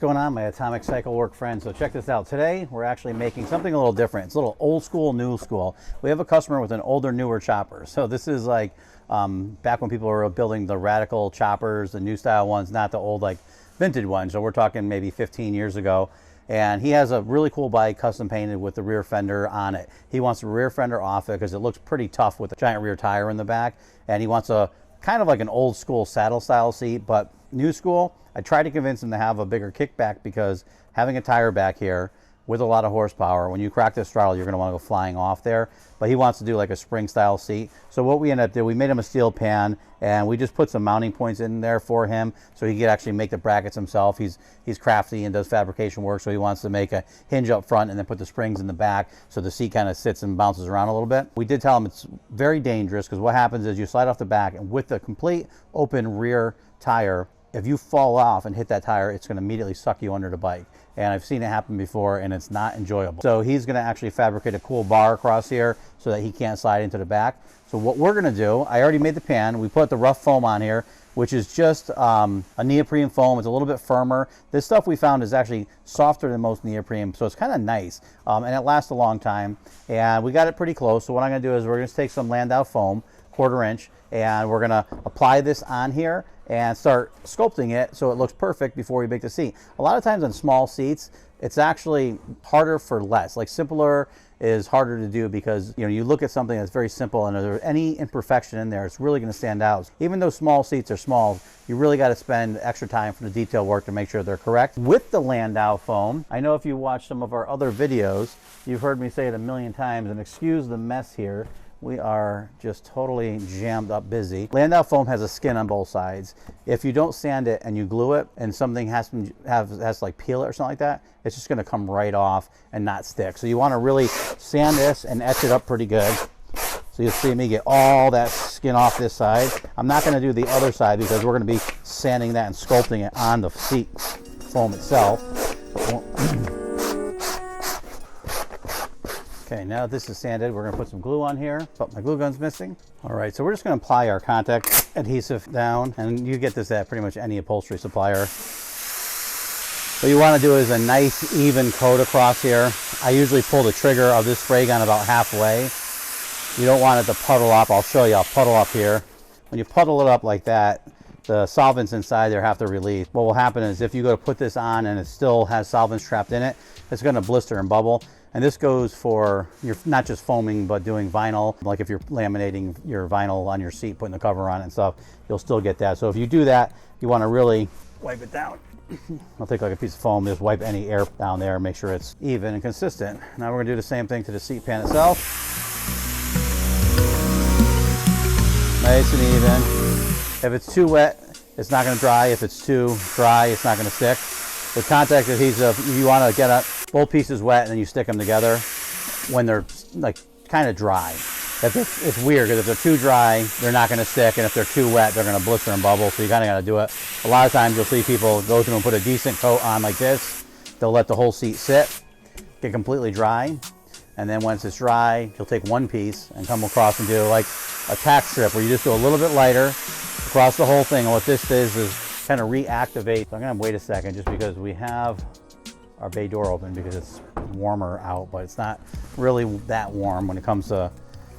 going on, my atomic cycle work friends? So check this out. Today we're actually making something a little different. It's a little old school, new school. We have a customer with an older, newer chopper. So this is like back when people were building the radical choppers, the new style ones, not the old like vintage ones. So we're talking maybe 15 years ago. And he has a really cool bike custom painted with the rear fender on it. He wants the rear fender off it because it looks pretty tough with the giant rear tire in the back. And he wants a kind of like an old school saddle style seat, but new school. I tried to convince him to have a bigger kickback because having a tire back here with a lot of horsepower, when you crack this throttle, you're going to want to go flying off there. But he wants to do like a spring style seat. So what we ended up doing, we made him a steel pan and we just put some mounting points in there for him so he could actually make the brackets himself. He's crafty and does fabrication work, so he wants to make a hinge up front and then put the springs in the back so the seat kind of sits and bounces around a little bit. We did tell him it's very dangerous because what happens is you slide off the back and with the complete open rear tire, if you fall off and hit that tire, it's going to immediately suck you under the bike. And I've seen it happen before and it's not enjoyable. So he's going to actually fabricate a cool bar across here so that he can't slide into the back. So what we're going to do, I already made the pan. We put the rough foam on here, which is just a neoprene foam. It's a little bit firmer. This stuff we found is actually softer than most neoprene, so it's kind of nice. And it lasts a long time. And we got it pretty close. So what I'm going to do is we're going to take some Landau foam, 1/4 inch, and we're going to apply this on here and start sculpting it so it looks perfect before we make the seat. A lot of times on small seats, it's actually harder for less. Like simpler is harder to do because you look at something that's very simple and if there's any imperfection in there, it's really going to stand out. Even though small seats are small, you really got to spend extra time for the detail work to make sure they're correct. With the Landau foam, I know if you watch some of our other videos, you've heard me say it a million times, and excuse the mess here. We are just totally jammed up busy. Landau foam has a skin on both sides. If you don't sand it and you glue it and something has to like peel it or something like that, it's just gonna come right off and not stick. So you wanna really sand this and etch it up pretty good. So you'll see me get all that skin off this side. I'm not gonna do the other side because we're gonna be sanding that and sculpting it on the seat foam itself. Okay, now this is sanded, we're going to put some glue on here, but my glue gun's missing. All right, so we're just going to apply our contact adhesive down, and you get this at pretty much any upholstery supplier. What you want to do is a nice even coat across here. I usually pull the trigger of this spray gun about halfway. You don't want it to puddle up. I'll show you, I'll puddle up here. When you puddle it up like that, the solvents inside there have to release. What will happen is if you go to put this on and it still has solvents trapped in it, it's going to blister and bubble. And this goes for your not just foaming, but doing vinyl. Like if you're laminating your vinyl on your seat, putting the cover on it and stuff, you'll still get that. So if you do that, you want to really wipe it down. I'll take like a piece of foam, just wipe any air down there, make sure it's even and consistent. Now we're going to do the same thing to the seat pan itself. Nice and even. If it's too wet, it's not going to dry. If it's too dry, it's not going to stick. With contact adhesive, you want to get both pieces wet and then you stick them together when they're like kind of dry. It's weird because if they're too dry, they're not going to stick, and if they're too wet, they're going to blister and bubble. So you kind of got to do it. A lot of times you'll see people go through and put a decent coat on like this. They'll let the whole seat sit, get completely dry, and then once it's dry, you'll take one piece and come across and do like a tack strip where you just do a little bit lighter across the whole thing. And what this is kind of reactivate. So I'm gonna wait a second just because we have our bay door open because it's warmer out, but it's not really that warm when it comes to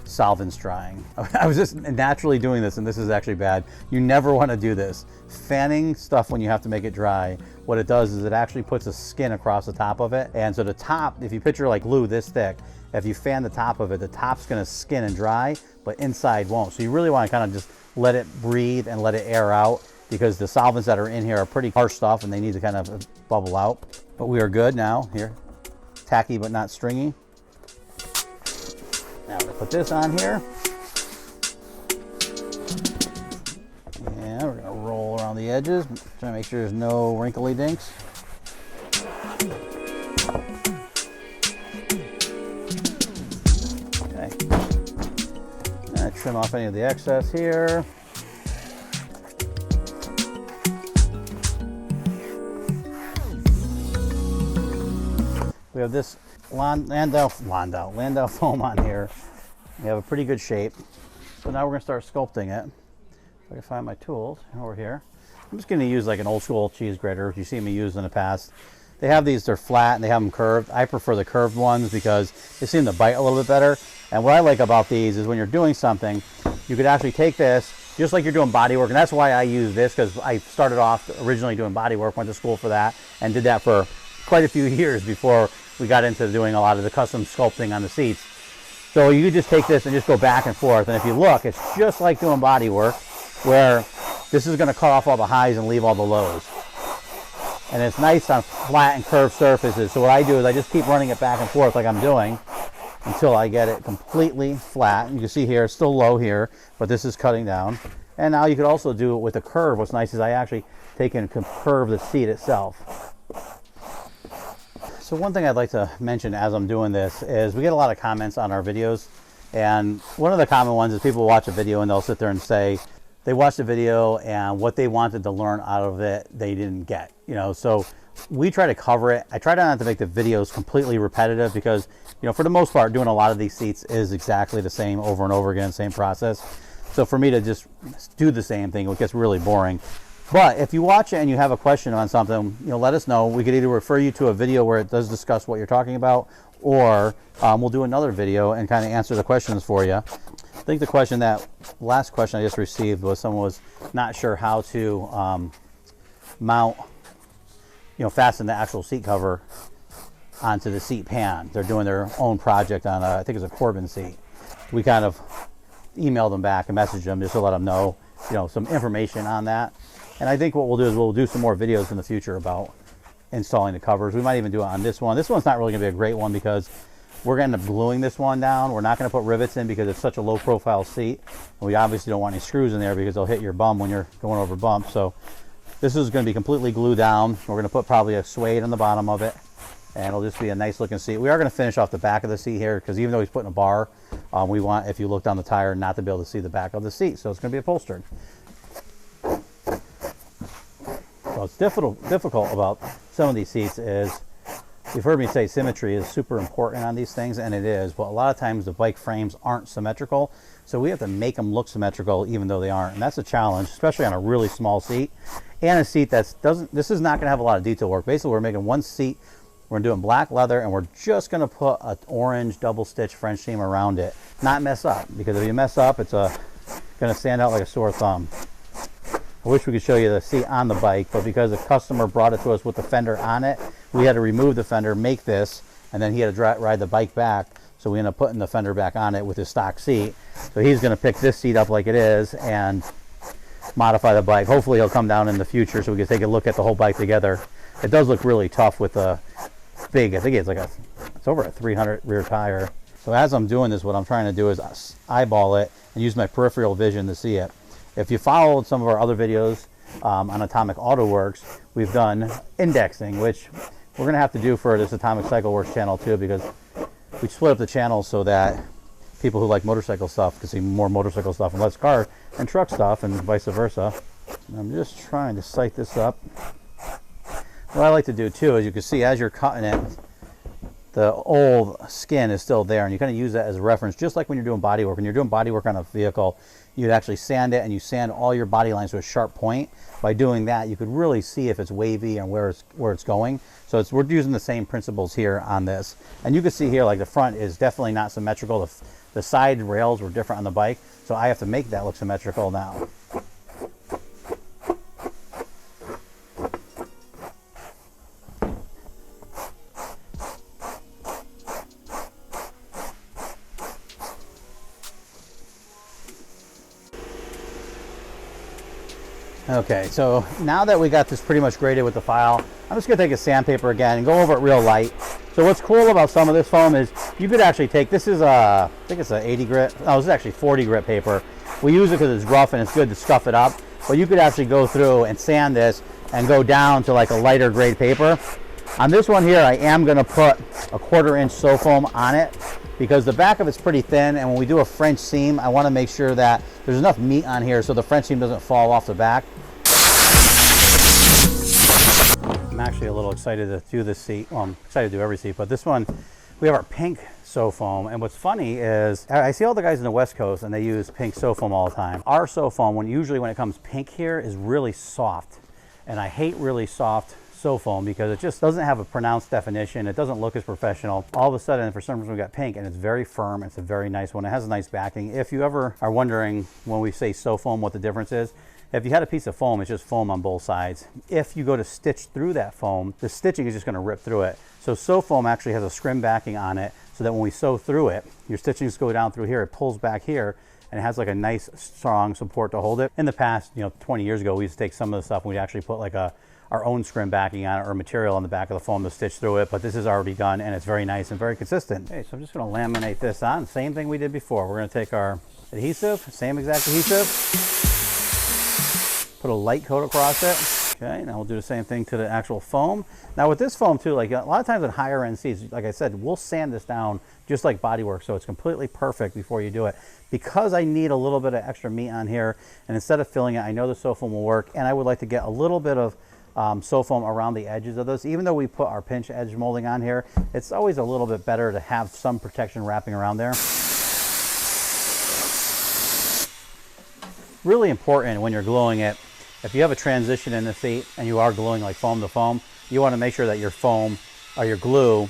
solvents drying. I was just naturally doing this, and this is actually bad. You never want to do this. Fanning stuff when you have to make it dry, what it does is it actually puts a skin across the top of it. And so the top, if you picture like glue this thick, if you fan the top of it, the top's gonna skin and dry, but inside won't. So you really want to kind of just let it breathe and let it air out, because the solvents that are in here are pretty harsh stuff and they need to kind of bubble out. But we are good now. Here, tacky but not stringy. Now we're gonna put this on here. And we're gonna roll around the edges, try to make sure there's no wrinkly dinks. Okay. And trim off any of the excess here. We have this Landau foam on here. We have a pretty good shape. So now we're gonna start sculpting it. If I can find my tools over here. I'm just going to use like an old school cheese grater, which you see me use in the past. They have these, they're flat and they have them curved. I prefer the curved ones because they seem to bite a little bit better. And what I like about these is when you're doing something, you could actually take this, just like you're doing body work. And that's why I use this, because I started off originally doing body work, went to school for that, and did that for quite a few years before we got into doing a lot of the custom sculpting on the seats. So you could just take this and just go back and forth. And if you look, it's just like doing body work, where this is going to cut off all the highs and leave all the lows. And it's nice on flat and curved surfaces. So what I do is I just keep running it back and forth like I'm doing until I get it completely flat. And you can see here, it's still low here, but this is cutting down. And now you could also do it with a curve. What's nice is I actually take and curve the seat itself. So one thing I'd like to mention as I'm doing this is we get a lot of comments on our videos. And one of the common ones is people watch a video and they'll sit there and say, they watched the video and what they wanted to learn out of it, they didn't get, you know. So we try to cover it. I try not to make the videos completely repetitive because, you know, for the most part, doing a lot of these seats is exactly the same over and over again, same process. So for me to just do the same thing, it gets really boring. But if you watch it and you have a question on something, you know, let us know. We could either refer you to a video where it does discuss what you're talking about, or we'll do another video and kind of answer the questions for you. I think the last question I just received was someone was not sure how to mount, you know, fasten the actual seat cover onto the seat pan. They're doing their own project on I think it's a Corbin seat. We kind of emailed them back and messaged them just to let them know, you know, some information on that. And I think what we'll do is we'll do some more videos in the future about installing the covers. We might even do it on this one. This one's not really going to be a great one because we're going to end up gluing this one down. We're not going to put rivets in because it's such a low profile seat. And we obviously don't want any screws in there because they'll hit your bum when you're going over bumps. So this is going to be completely glued down. We're going to put probably a suede on the bottom of it. And it'll just be a nice looking seat. We are going to finish off the back of the seat here because even though he's putting a bar, we want, if you look down the tire, not to be able to see the back of the seat. So it's going to be upholstered. So what's difficult about some of these seats is, you've heard me say symmetry is super important on these things, and it is, but a lot of times the bike frames aren't symmetrical, so we have to make them look symmetrical even though they aren't, and that's a challenge, especially on a really small seat, and a seat this is not going to have a lot of detail work. Basically, we're making one seat, we're doing black leather, and we're just going to put an orange double stitch French seam around it, not mess up, because if you mess up, it's going to stand out like a sore thumb. I wish we could show you the seat on the bike, but because the customer brought it to us with the fender on it, we had to remove the fender, make this, and then he had to ride the bike back. So we ended up putting the fender back on it with his stock seat. So he's going to pick this seat up like it is and modify the bike. Hopefully he'll come down in the future so we can take a look at the whole bike together. It does look really tough with the big, I think it's over a 300 rear tire. So as I'm doing this, what I'm trying to do is eyeball it and use my peripheral vision to see it. If you followed some of our other videos on Atomic Auto Works, we've done indexing, which we're going to have to do for this Atomic Cycle Works channel too, because we split up the channels so that people who like motorcycle stuff can see more motorcycle stuff and less car and truck stuff, and vice versa. And I'm just trying to sight this up. What I like to do too is, you can see as you're cutting it, the old skin is still there, and you kind of use that as a reference, just like when you're doing body work. When you're doing body work on a vehicle, you'd actually sand it, and you sand all your body lines to a sharp point. By doing that, you could really see if it's wavy and where it's going. So we're using the same principles here on this. And you can see here, like the front is definitely not symmetrical. The side rails were different on the bike, so I have to make that look symmetrical now. Okay, so now that we got this pretty much graded with the file, I'm just going to take a sandpaper again and go over it real light. So what's cool about some of this foam is you could actually take, this is I think it's a 80 grit, no, this is actually 40 grit paper. We use it because it's rough and it's good to scuff it up, but you could actually go through and sand this and go down to like a lighter grade paper. On this one here, I am going to put a 1/4 inch sew foam on it because the back of it's pretty thin, and when we do a French seam, I want to make sure that there's enough meat on here so the French seam doesn't fall off the back. I'm actually a little excited to do this seat. Well, I'm excited to do every seat, but this one, we have our pink sew foam, and what's funny is I see all the guys in the West Coast and they use pink sew foam all the time. Our sew foam, usually when it comes pink here, is really soft. And I hate really soft sew foam because it just doesn't have a pronounced definition. It doesn't look as professional. All of a sudden, for some reason, we got pink, and it's very firm. It's a very nice one. It has a nice backing. If you ever are wondering when we say sew foam what the difference is, if you had a piece of foam, it's just foam on both sides. If you go to stitch through that foam, the stitching is just going to rip through it. So sew foam actually has a scrim backing on it, so that when we sew through it, your stitchings go down through here, it pulls back here, and it has like a nice strong support to hold it. In the past, 20 years ago, we used to take some of the stuff and we'd actually put like our own scrim backing on it or material on the back of the foam to stitch through it, but this is already done and it's very nice and very consistent. Okay, so I'm just going to laminate this on, same thing we did before. We're going to take our adhesive, same exact adhesive, put a light coat across it. Okay, now we'll do the same thing to the actual foam. Now with this foam too, like a lot of times in higher end seats, like I said, we'll sand this down just like bodywork, so it's completely perfect before you do it. Because I need a little bit of extra meat on here, and instead of filling it, I know the sew foam will work, and I would like to get a little bit of sew foam around the edges of this. Even though we put our pinch edge molding on here, it's always a little bit better to have some protection wrapping around there. Really important when you're gluing it, if you have a transition in the seat and you are gluing like foam to foam, you want to make sure that your foam or your glue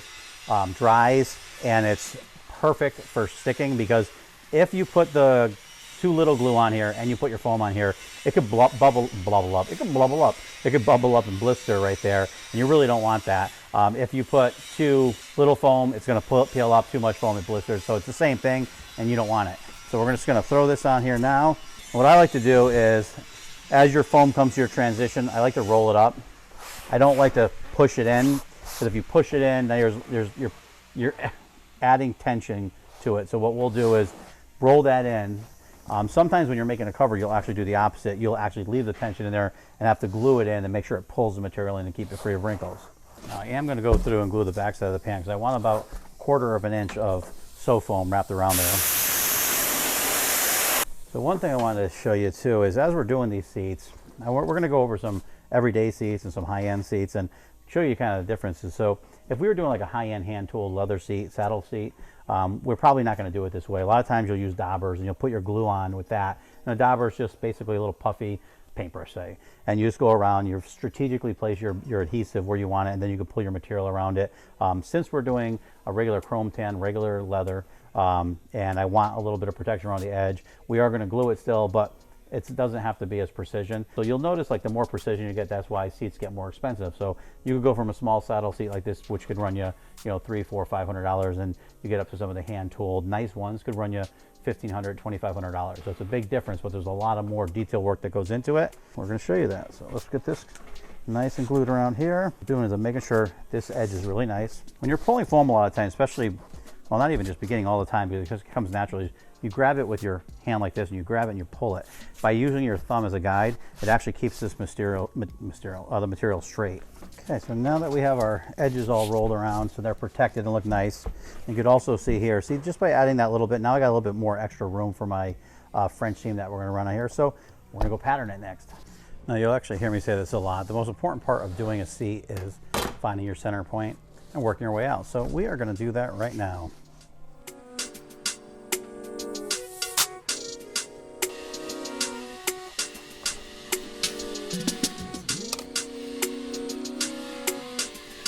dries and it's perfect for sticking, because if you put the too little glue on here and you put your foam on here, it could bubble up. It could bubble up. It could bubble up and blister right there, and you really don't want that. If you put too little foam, it's going to peel up. Too much foam, it blisters. So it's the same thing, and you don't want it. So we're just going to throw this on here now. What I like to do is, as your foam comes to your transition, I like to roll it up. I don't like to push it in, because if you push it in, now you're adding tension to it. So what we'll do is roll that in. Sometimes when you're making a cover, you'll actually do the opposite. You'll actually leave the tension in there and have to glue it in and make sure it pulls the material in and keep it free of wrinkles. Now I am going to go through and glue the backside of the pan because I want about 1/4 of an inch of sew foam wrapped around there. So one thing I wanted to show you too is, as we're doing these seats, we're going to go over some everyday seats and some high-end seats and show you kind of the differences. So if we were doing like a high-end hand-tooled leather seat, saddle seat, we're probably not going to do it this way. A lot of times you'll use daubers and you'll put your glue on with that. And a dauber is just basically a little puffy paintbrush, say. And you just go around, you strategically place your adhesive where you want it, and then you can pull your material around it. Since we're doing a regular chrome tan, regular leather, and I want a little bit of protection around the edge, we are going to glue it still, but it doesn't have to be as precision. So you'll notice like the more precision you get, that's why seats get more expensive. So you could go from a small saddle seat like this, which could run you, $300, $400, $500, and you get up to some of the hand-tooled nice ones could run you $1,500, $2,500. So it's a big difference, but there's a lot of more detail work that goes into it. We're going to show you that. So let's get this nice and glued around here. What we're doing is I'm making sure this edge is really nice. When you're pulling foam a lot of times, especially, well, not even just beginning, all the time, because it comes naturally. You grab it with your hand like this, and you grab it and you pull it. By using your thumb as a guide, it actually keeps this the material straight. Okay, so now that we have our edges all rolled around so they're protected and look nice, you could also see here, just by adding that little bit, now I got a little bit more extra room for my French seam that we're going to run on here. So we're going to go pattern it next. Now you'll actually hear me say this a lot. The most important part of doing a seat is finding your center point and working your way out. So we are going to do that right now.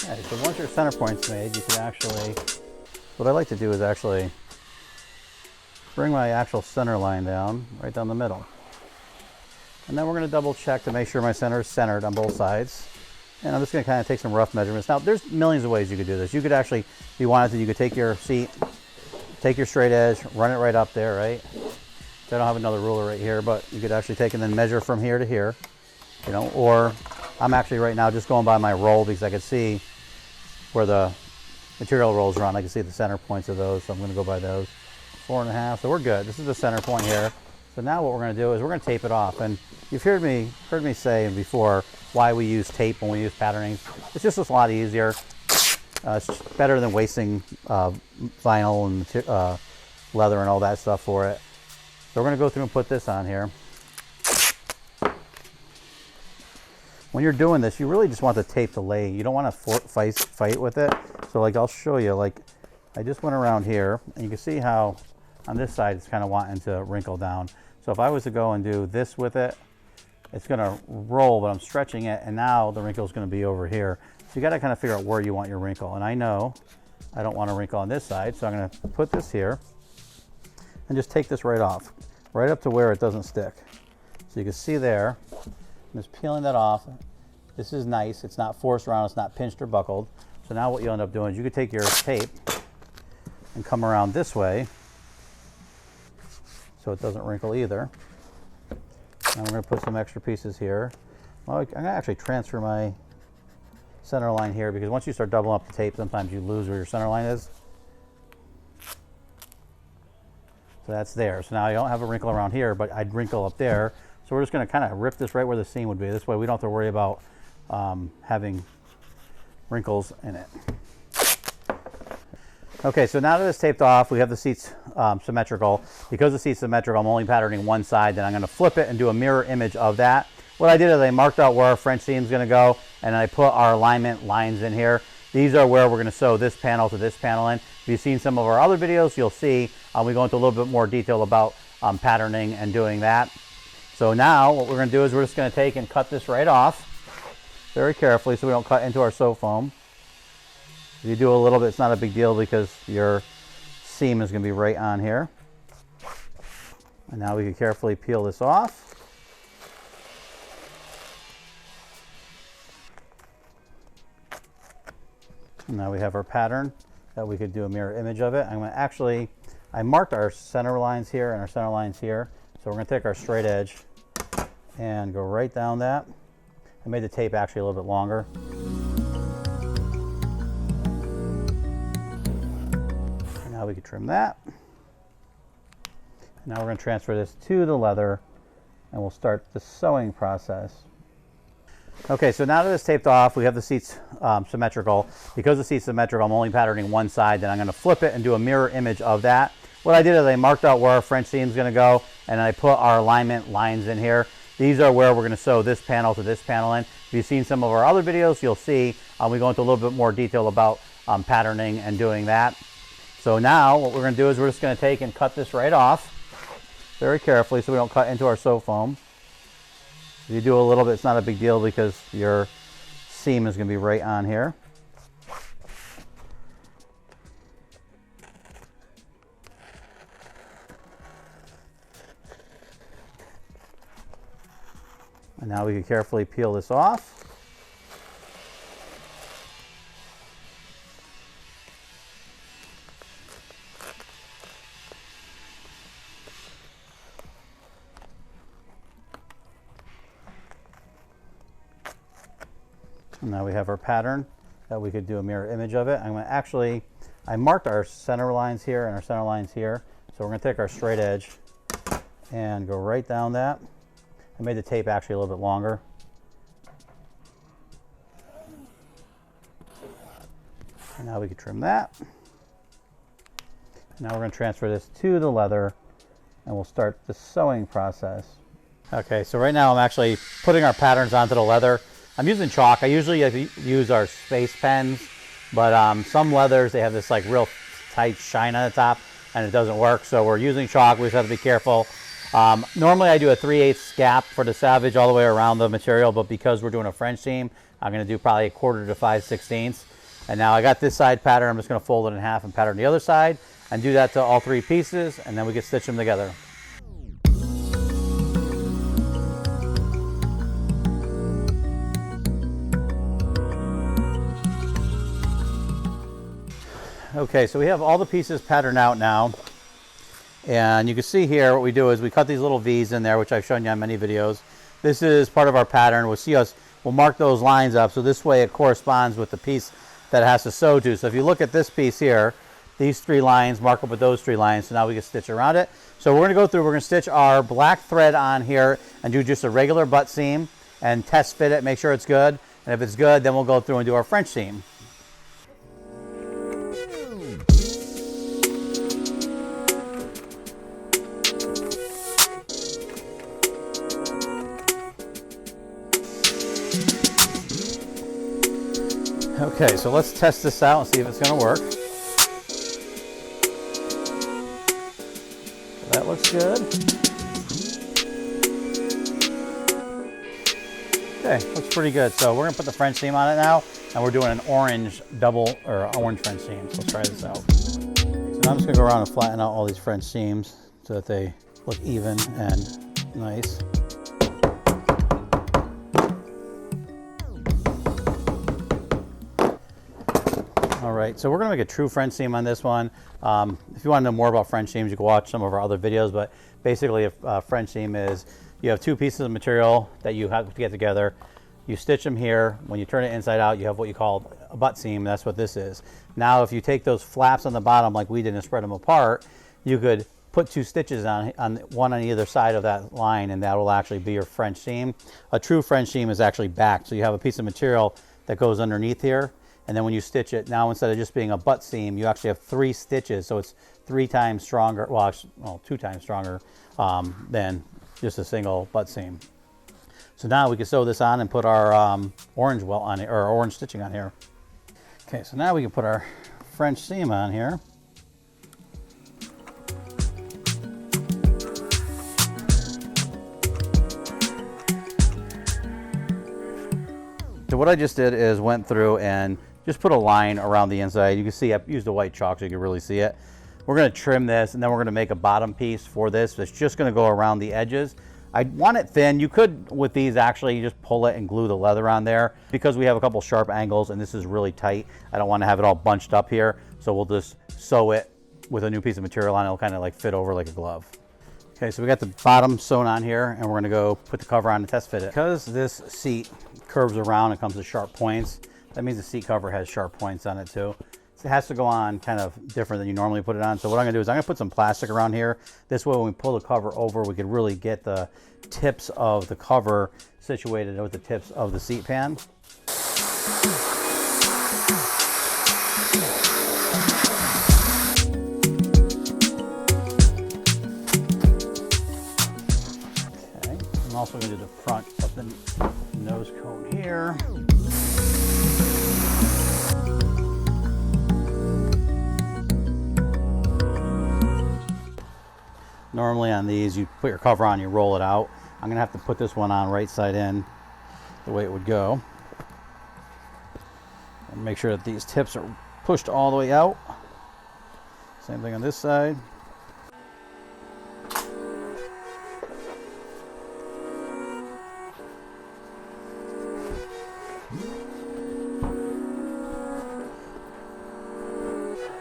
Okay, so once your center point's made, you can actually, what I like to do is actually bring my actual center line down, right down the middle. And then we're going to double check to make sure my center is centered on both sides. And I'm just going to kind of take some rough measurements. Now, there's millions of ways you could do this. You could actually, if you wanted to, you could take your seat, take your straight edge, run it right up there, right? So I don't have another ruler right here, but you could actually take and then measure from here to here, or I'm actually right now just going by my roll because I could see where the material rolls around. I can see the center points of those, so I'm going to go by those. 4.5, so we're good. This is the center point here. So now what we're going to do is we're going to tape it off. And you've heard me say before why we use tape when we use patterning. It's just a lot easier. It's better than wasting vinyl and leather and all that stuff for it. So we're going to go through and put this on here. When you're doing this, you really just want the tape to lay. You don't want to fight with it. So like I'll show you, like I just went around here and you can see how on this side it's kind of wanting to wrinkle down. So if I was to go and do this with it, it's going to roll, but I'm stretching it, and now the wrinkle is going to be over here. So you got to kind of figure out where you want your wrinkle. And I know I don't want a wrinkle on this side, so I'm going to put this here and just take this right off, right up to where it doesn't stick. So you can see there, I'm just peeling that off. This is nice. It's not forced around. It's not pinched or buckled. So now what you end up doing is you could take your tape and come around this way so it doesn't wrinkle either. And we're going to put some extra pieces here. Well, I'm going to actually transfer my center line here, because once you start doubling up the tape, sometimes you lose where your center line is. So that's there. So now I don't have a wrinkle around here, but I'd wrinkle up there. So we're just going to kind of rip this right where the seam would be. This way we don't have to worry about having wrinkles in it. Okay, so now that it's taped off, we have the seats symmetrical. Because the seat's symmetrical, I'm only patterning one side, then I'm going to flip it and do a mirror image of that. What I did is I marked out where our French seam is going to go, and I put our alignment lines in here. These are where we're going to sew this panel to this panel in. If you've seen some of our other videos, you'll see we go into a little bit more detail about patterning and doing that. So now what we're going to do is we're just going to take and cut this right off very carefully so we don't cut into our sew foam. If you do a little bit, it's not a big deal because your seam is going to be right on here. And now we can carefully peel this off. And now we have our pattern that we could do a mirror image of it. I'm going to actually, I marked our center lines here and our center lines here. So we're going to take our straight edge and go right down that. I made the tape actually a little bit longer. And now we can trim that. And now we're going to transfer this to the leather and we'll start the sewing process. Okay, so now that it's taped off, we have the seats symmetrical. Because the seat's symmetrical, I'm only patterning one side, then I'm going to flip it and do a mirror image of that. What I did is I marked out where our French seam is going to go, and I put our alignment lines in here. These are where we're going to sew this panel to this panel in. If you've seen some of our other videos, you'll see we go into a little bit more detail about patterning and doing that. So now what we're going to do is we're just going to take and cut this right off very carefully so we don't cut into our sew foam. If you do a little bit, it's not a big deal because your seam is going to be right on here. And now we can carefully peel this off. And now we have our pattern that we could do a mirror image of it. I'm going to actually, I marked our center lines here and our center lines here. So we're going to take our straight edge and go right down that. I made the tape actually a little bit longer. And now we can trim that. Now we're going to transfer this to the leather and we'll start the sewing process. Okay, so right now I'm actually putting our patterns onto the leather. I'm using chalk. I usually use our space pens, but some leathers, they have this like real tight shine on the top and it doesn't work. So we're using chalk. We just have to be careful. Normally I do a 3/8 gap for the savage all the way around the material, but because we're doing a French seam, I'm going to do probably 1/4 to 5/16. And now I got this side pattern. I'm just going to fold it in half and pattern the other side and do that to all three pieces, and then we can stitch them together. Okay, so we have all the pieces patterned out now. And you can see here what we do is we cut these little V's in there, which I've shown you on many videos. This is part of our pattern. We'll mark those lines up so this way it corresponds with the piece that it has to sew to. So if you look at this piece here, these three lines mark up with those three lines, so now we can stitch around it. So we're going to go through, we're going to stitch our black thread on here and do just a regular butt seam and test fit it, make sure it's good. And if it's good, then we'll go through and do our French seam. Okay, so let's test this out and see if it's going to work. That looks good. Okay, looks pretty good. So we're gonna put the French seam on it now, and we're doing an orange double or orange French seam. So let's try this out. So now I'm just gonna go around and flatten out all these French seams so that they look even and nice. All right, so we're gonna make a true French seam on this one. If you wanna know more about French seams, you can watch some of our other videos, but basically a French seam is you have two pieces of material that you have to get together. You stitch them here. When you turn it inside out, you have what you call a butt seam. That's what this is. Now, if you take those flaps on the bottom like we did and spread them apart, you could put two stitches on one on either side of that line, and that will actually be your French seam. A true French seam is actually backed. So you have a piece of material that goes underneath here, and then when you stitch it, now instead of just being a butt seam, you actually have 3 stitches. So it's 3 times stronger, well, 2 times stronger than just a single butt seam. So now we can sew this on and put our orange welt on it, or orange stitching on here. Okay, so now we can put our French seam on here. So what I just did is went through and just put a line around the inside. You can see I used a white chalk so you can really see it. We're going to trim this, and then we're going to make a bottom piece for this that's just going to go around the edges. I want it thin. You could, with these, actually just pull it and glue the leather on there. Because we have a couple sharp angles and this is really tight, I don't want to have it all bunched up here. So we'll just sew it with a new piece of material on. It'll kind of like fit over like a glove. Okay, so we got the bottom sewn on here, and we're going to go put the cover on and test fit it. Because this seat curves around and comes with sharp points, that means the seat cover has sharp points on it too. It has to go on kind of different than you normally put it on. So what I'm gonna do is I'm gonna put some plastic around here. This way when we pull the cover over, we can really get the tips of the cover situated with the tips of the seat pan. Okay, I'm also gonna do the front of the nose cone here. Normally on these, you put your cover on, you roll it out. I'm gonna have to put this one on right side in, the way it would go. And make sure that these tips are pushed all the way out. Same thing on this side.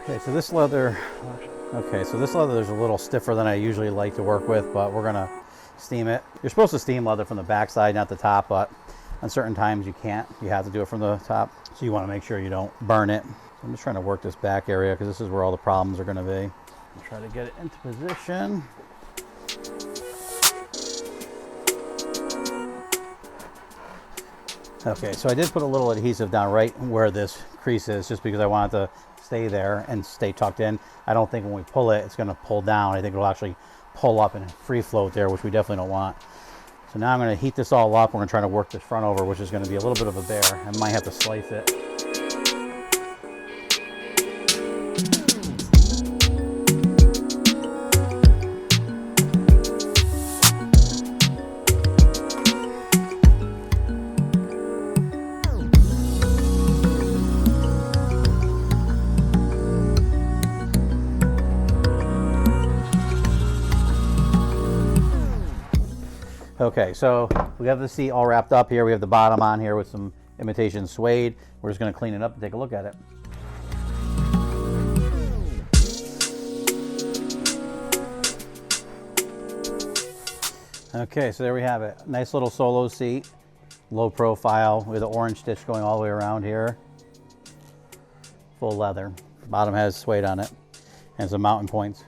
Okay, so this leather is a little stiffer than I usually like to work with, but we're gonna steam it. You're supposed to steam leather from the back side, not the top, but on certain times you can't. You have to do it from the top. So you wanna make sure you don't burn it. So I'm just trying to work this back area because this is where all the problems are gonna be. Try to get it into position. Okay, so I did put a little adhesive down right where this crease is, just because I want it to stay there and stay tucked in. I don't think when we pull it, it's gonna pull down. I think it'll actually pull up and free float there, which we definitely don't want. So now I'm gonna heat this all up. We're gonna try to work this front over, which is gonna be a little bit of a bear. I might have to slice it. Okay, so we have the seat all wrapped up here. We have the bottom on here with some imitation suede. We're just going to clean it up and take a look at it. Okay, so there we have it. Nice little solo seat, low profile with an orange stitch going all the way around here. Full leather. The bottom has suede on it and some mounting points.